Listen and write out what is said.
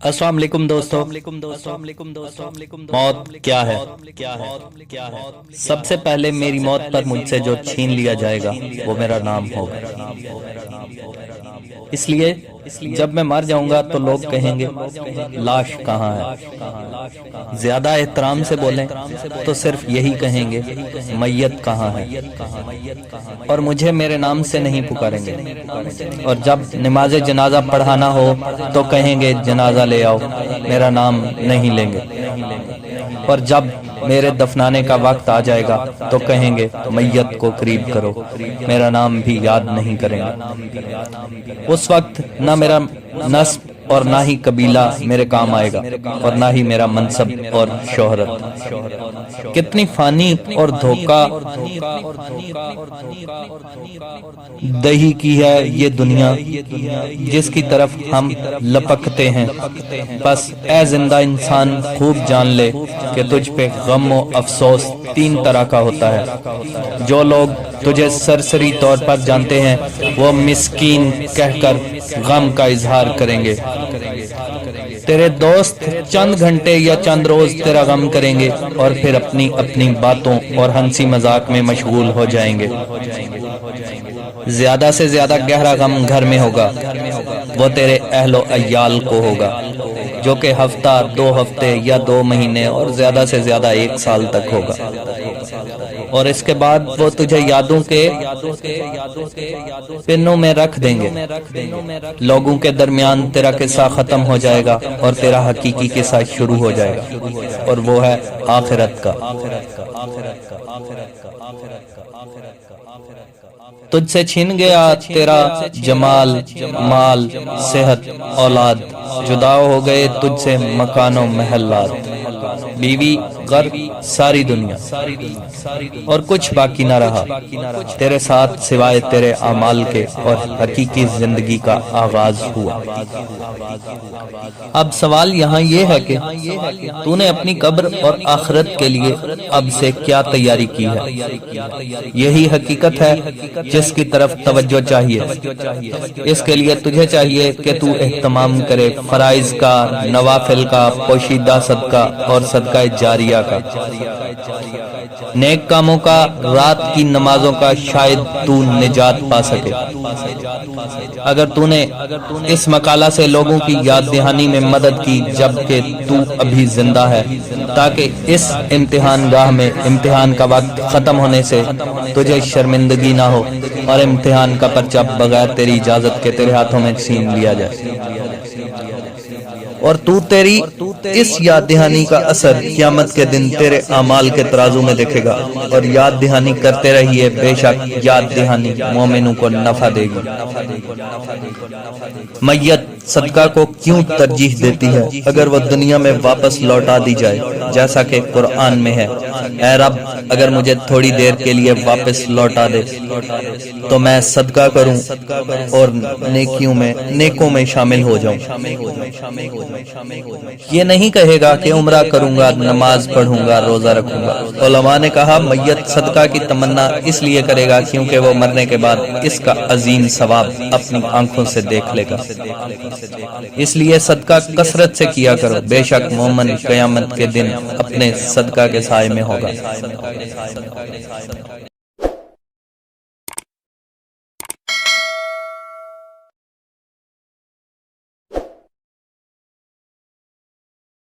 السلام علیکم دوستو، موت کیا ہے؟ سب سے پہلے میری موت پر مجھ سے جو چھین لیا جائے گا وہ میرا نام ہوگا۔ اس لیے جب میں مر جاؤں گا تو لوگ کہیں گے لاش کہاں ہے؟ زیادہ احترام سے بولیں تو صرف یہی کہیں گے میت کہاں ہے؟ اور مجھے میرے نام سے نہیں پکاریں گے۔ اور جب نماز جنازہ پڑھانا ہو تو کہیں گے جنازہ لے آؤ، میرا نام نہیں لیں گے۔ اور جب میرے دفنانے کا وقت آ جائے گا تو کہیں گے میت کو قریب کرو، میرا نام بھی یاد نہیں کریں گے۔ اس وقت نہ میرا نسب اور نہ ہی قبیلہ میرے کام آئے گا، اور نہ ہی میرا منصب اور شہرت۔ کتنی فانی اور دھوکہ دہی کی ہے یہ دنیا جس کی طرف ہم لپکتے ہیں۔ بس اے زندہ انسان خوب جان لے کہ تجھ پہ غم و افسوس تین طرح کا ہوتا ہے۔ جو لوگ تجھے سرسری طور پر جانتے ہیں وہ مسکین کہہ کر غم کا اظہار کریں گے۔ تیرے دوست چند گھنٹے یا چند روز تیرا غم کریں گے اور پھر اپنی اپنی باتوں اور ہنسی مذاق میں مشغول ہو جائیں گے۔ زیادہ سے زیادہ گہرا غم گھر میں ہوگا، وہ تیرے اہل و عیال کو ہوگا، جو کہ ہفتہ، 2 ہفتے یا 2 مہینے اور زیادہ سے زیادہ 1 سال تک ہوگا۔ اور اس کے بعد وہ تجھے یادوں کے پنوں میں رکھ دیں گے۔ لوگوں کے درمیان تیرا قصہ ختم ہو جائے گا اور تیرا حقیقی قصہ شروع ہو جائے گا، اور وہ ہے آخرت کا۔ تجھ سے چھین گیا تیرا جمال، مال، صحت، اولاد، جدا ہو گئے تجھ سے مکان و محلات، بیوی، گھر، ساری دنیا، اور کچھ باقی نہ رہا تیرے ساتھ سوائے تیرے اعمال کے، اور حقیقی زندگی کا آغاز ہوا۔ اب سوال یہاں یہ ہے کہ تو نے اپنی قبر اور آخرت کے لیے اب سے کیا تیاری کی ہے؟ یہی حقیقت ہے جس کی طرف توجہ چاہیے۔ اس کے لیے تجھے چاہیے کہ تو اہتمام کرے فرائض کا، نوافل کا، پوشیدہ صدقہ اور صدقہ جاریہ کا، نیک کاموں کا، رات کی نمازوں کا، شاید تو نجات پا سکے۔ اگر تو نے اس مقالہ سے لوگوں کی یاد دہانی میں مدد کی جبکہ تو ابھی زندہ ہے، تاکہ اس امتحان گاہ میں امتحان کا وقت ختم ہونے سے تجھے شرمندگی نہ ہو اور امتحان کا پرچہ بغیر تیری اجازت کے تیرے ہاتھوں میں چھین لیا جائے، اور تو تیری اس یاد دہانی کا اثر قیامت کے دن تیرے اعمال کے ترازو میں دیکھے گا۔ اور یاد دہانی کرتے رہیے، بے شک یاد دہانی مومنوں کو نفع دے گی۔ میت صدقہ کو کیوں ترجیح دیتی ہے اگر وہ دنیا میں واپس لوٹا دی جائے؟ جیسا کہ قرآن میں ہے، اے رب اگر مجھے تھوڑی دیر کے لیے واپس لوٹا دے تو میں صدقہ کروں اور نیکوں میں شامل ہو جاؤں۔ یہ نہیں کہے گا کہ عمرہ کروں گا، نماز پڑھوں گا، روزہ رکھوں گا۔ علماء نے کہا میت صدقہ کی تمنا اس لیے کرے گا کیونکہ وہ مرنے کے بعد اس کا عظیم ثواب اپنی آنکھوں سے دیکھ لے گا۔ اس لیے صدقہ کثرت سے کیا کرو، بے شک مومن قیامت کے دن اپنے صدقہ کے سائے میں ہوگا۔